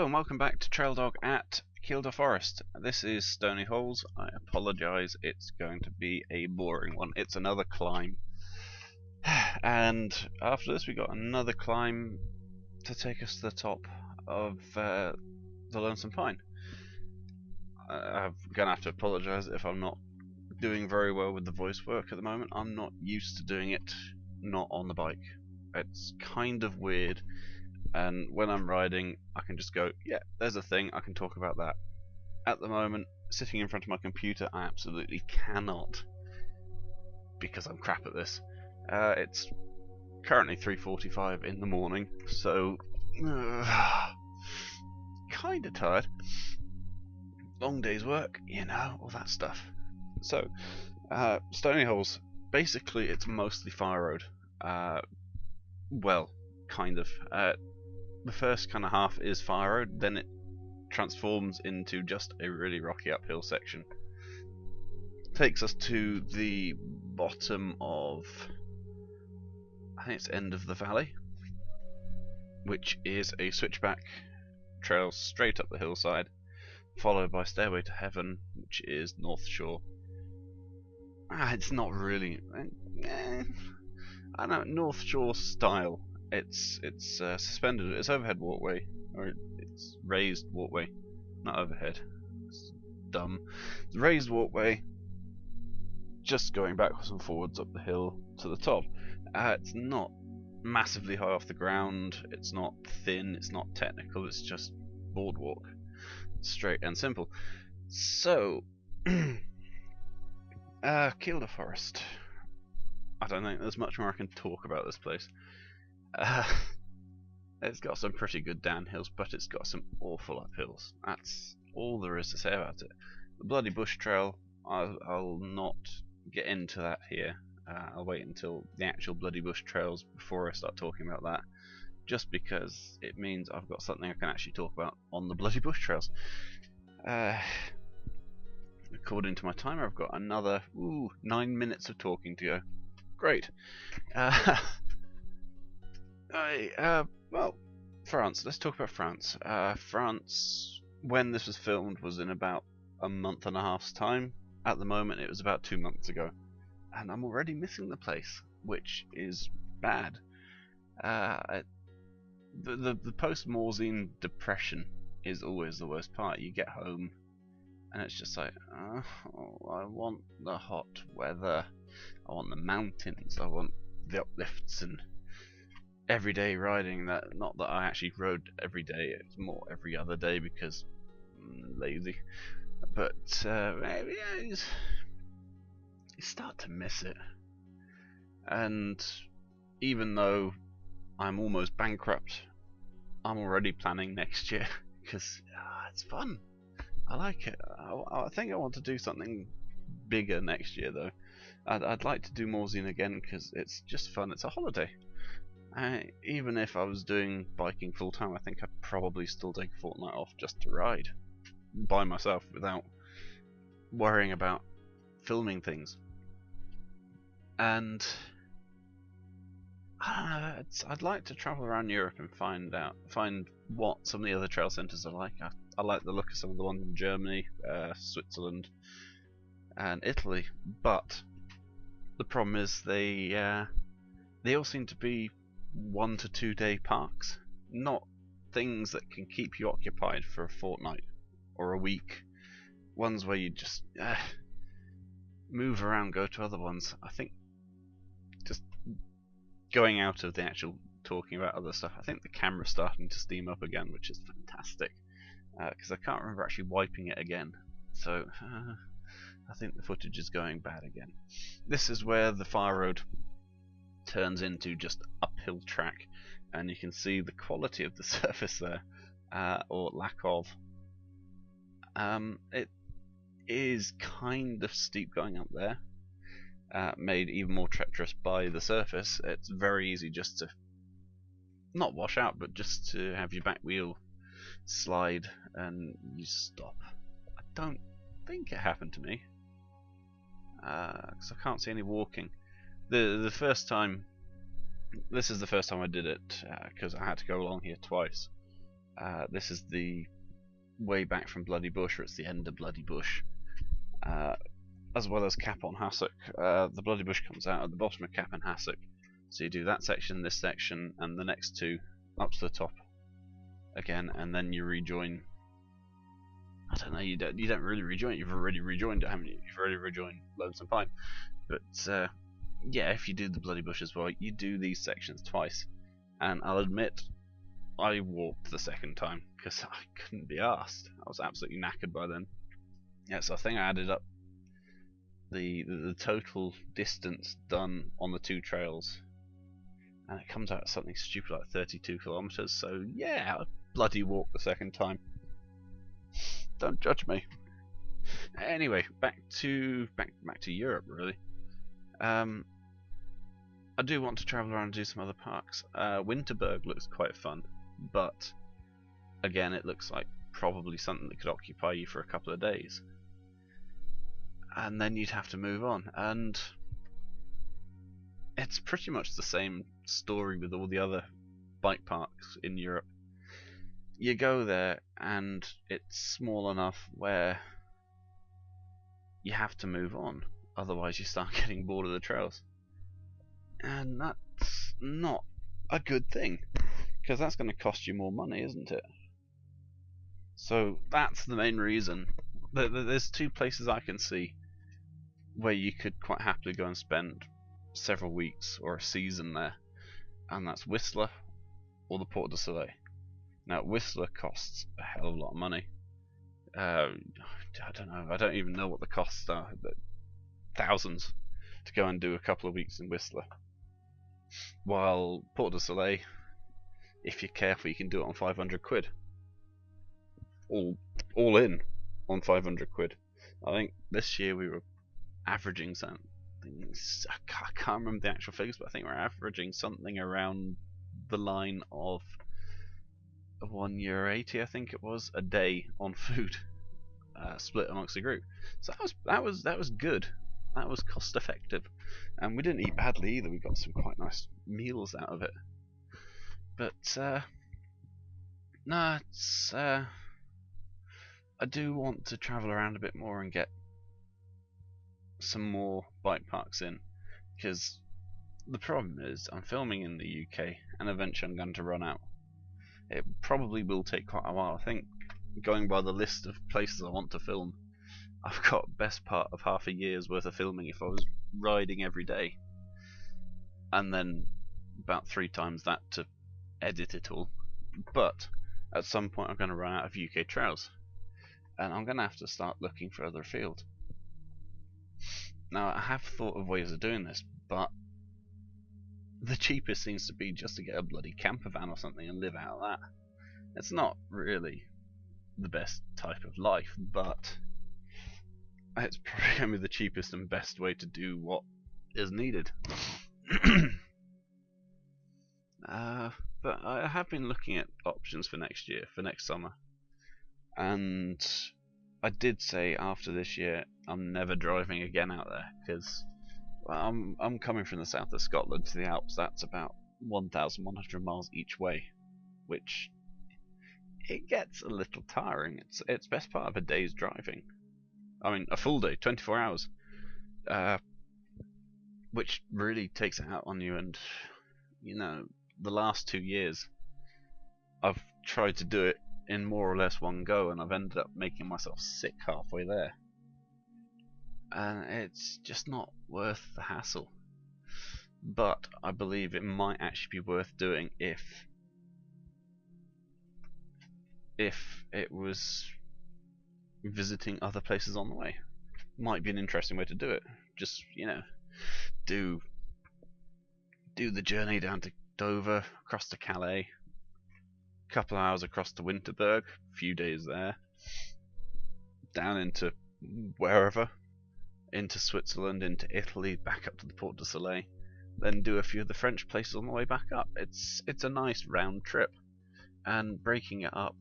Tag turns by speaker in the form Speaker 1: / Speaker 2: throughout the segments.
Speaker 1: Hello and welcome back to TrailDog at Kielder Forest. This is Stoney Holes. I apologise, it's going to be a boring one. It's another climb. And after this we got another climb to take us to the top of the Lonesome Pine. I'm going to have to apologise if I'm not doing very well with the voice work at the moment. I'm not used to doing it not on the bike. It's kind of weird. And when I'm riding, I can just go, yeah, there's a thing, I can talk about that. At the moment, sitting in front of my computer, I absolutely cannot, because I'm crap at this. It's currently 3:45 in the morning, so kind of tired. Long day's work, you know, all that stuff. So, Stoney Holes, basically it's mostly fire road. Well, kind of. The first kind of half is fire road, then it transforms into just a really rocky uphill section. Takes us to the bottom of, I think it's end of the valley, which is a switchback trail straight up the hillside, followed by Stairway to Heaven, which is North Shore. It's not really, I don't know, North Shore style. It's suspended. It's overhead walkway, or it's raised walkway, not overhead. It's dumb. It's raised walkway, just going backwards and forwards up the hill to the top. It's not massively high off the ground. It's not thin. It's not technical. It's just boardwalk, straight and simple. So, Kielder Forest. I don't think there's much more I can talk about this place. It's got some pretty good downhills, but it's got some awful uphills. That's all there is to say about it. The Bloody Bush Trail, I'll not get into that here. I'll wait until the actual Bloody Bush Trails before I start talking about that, just because it means I've got something I can actually talk about on the Bloody Bush Trails. According to my timer, I've got another 9 minutes of talking to go. Great. Well, France. Let's talk about France. France, when this was filmed, was in about a month and a half's time. At the moment, it was about 2 months ago, and I'm already missing the place, which is bad. The post-Morzine depression is always the worst part. You get home, and it's just like, oh, I want the hot weather. I want the mountains. I want the uplifts and everyday riding. That, not that I actually rode every day, it's more every other day because lazy, but maybe you start to miss it. And even though I'm almost bankrupt, I'm already planning next year because it's fun. I like it. I think I want to do something bigger next year though. I'd like to do Morzine again because it's just fun. It's a holiday. Even if I was doing biking full time, I think I'd probably still take a fortnight off just to ride by myself without worrying about filming things. And I don't know, I'd like to travel around Europe and find what some of the other trail centres are like. I like the look of some of the ones in Germany, Switzerland, and Italy. But the problem is they all seem to be 1 to 2 day parks, not things that can keep you occupied for a fortnight or a week. Ones where you just move around, go to other ones. I think just going out of the actual talking about other stuff, I think the camera's starting to steam up again, which is fantastic, because I can't remember actually wiping it again, so I think the footage is going bad again. This is where the fire road turns into just uphill track, and you can see the quality of the surface there, or lack of. It is kind of steep going up there, made even more treacherous by the surface. It's very easy just to not wash out, but just to have your back wheel slide and you stop. I don't think it happened to me, because I can't see any walking. The first time, this is the first time I did it, because I had to go along here twice. This is the way back from Bloody Bush, or it's the end of Bloody Bush, as well as Cap on Hassock. The Bloody Bush comes out at the bottom of Cap and Hassock, so you do that section, this section, and the next two up to the top again, and then you rejoin. I don't know, you don't really rejoin it, you've already rejoined it, haven't you? You've already rejoined Lonesome Pine. But yeah, if you do the Bloody Bush as well, you do these sections twice. And I'll admit, I walked the second time because I couldn't be arsed. I was absolutely knackered by then. Yeah, so I think I added up the total distance done on the two trails, and it comes out something stupid like 32 kilometers. So yeah, I bloody walked the second time. Don't judge me. Anyway, back to Europe really. I do want to travel around and do some other parks. Winterberg looks quite fun, but again, it looks like probably something that could occupy you for a couple of days, and then you'd have to move on. And it's pretty much the same story with all the other bike parks in Europe. You go there, and it's small enough where you have to move on, otherwise you start getting bored of the trails. And that's not a good thing, because that's going to cost you more money, isn't it? So that's the main reason. There's two places I can see where you could quite happily go and spend several weeks or a season there, and that's Whistler or the Port de Soleil. Now Whistler costs a hell of a lot of money. I don't know, I don't even know what the costs are, but thousands to go and do a couple of weeks in Whistler. While Port de Soleil, if you're careful, you can do it on 500 quid. All in on 500 quid. I think this year we were averaging something. I can't remember the actual figures, but I think we're averaging something around the line of €1.80, I think it was, a day on food, split amongst the group. So that was good. That was cost effective, and we didn't eat badly either. We got some quite nice meals out of it. But no, it's I do want to travel around a bit more and get some more bike parks in, because the problem is I'm filming in the UK, and eventually I'm going to run out. It probably will take quite a while. I think, going by the list of places I want to film, I've got best part of half a year's worth of filming if I was riding every day, and then about 3 times that to edit it all. But at some point I'm going to run out of UK trails, and I'm going to have to start looking further afield. Now I have thought of ways of doing this, but the cheapest seems to be just to get a bloody camper van or something and live out of that. It's not really the best type of life, but it's probably going to be the cheapest and best way to do what is needed. But I have been looking at options for next year, for next summer, and I did say after this year I'm never driving again out there, because I'm coming from the south of Scotland to the Alps. That's about 1,100 miles each way, which it gets a little tiring. It's best part of a day's driving. I mean, a full day, 24 hours, which really takes it out on you. And you know, the last 2 years I've tried to do it in more or less one go, and I've ended up making myself sick halfway there, and it's just not worth the hassle. But I believe it might actually be worth doing if it was visiting other places on the way. Might be an interesting way to do it. Just, you know, do the journey down to Dover, across to Calais, a couple of hours across to Winterberg, a few days there, down into wherever, into Switzerland, into Italy, back up to the Port de Soleil, then do a few of the French places on the way back up. It's a nice round trip, and breaking it up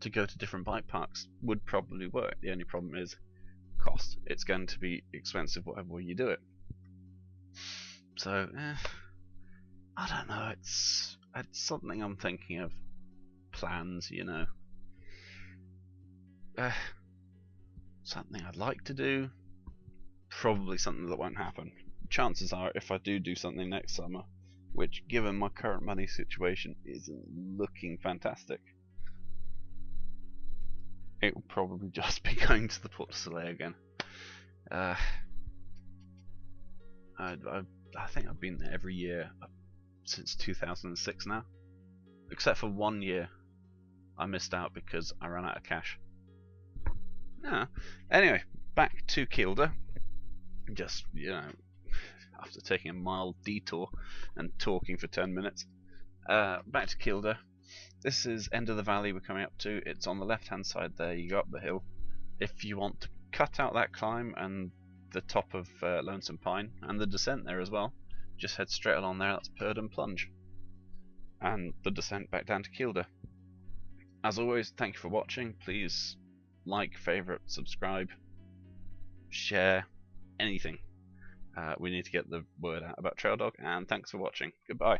Speaker 1: to go to different bike parks would probably work. The only problem is cost. It's going to be expensive whatever way you do it. So I don't know, it's something I'm thinking of plans, you know. Something I'd like to do, probably something that won't happen. Chances are, if I do something next summer, which given my current money situation isn't looking fantastic, it will probably just be going to the Port Soleil again. I think I've been there every year since 2006 now, except for 1 year I missed out because I ran out of cash. Anyway, back to Kielder. Just, you know, after taking a mild detour and talking for 10 minutes, back to Kielder. This is end of the valley we're coming up to. It's on the left hand side there. You go up the hill. If you want to cut out that climb and the top of Lonesome Pine and the descent there as well, just head straight along there. That's Purdon Plunge and the descent back down to Kielder. As always, thank you for watching. Please like, favorite, subscribe, share, anything. We need to get the word out about TrailDog, and thanks for watching. Goodbye.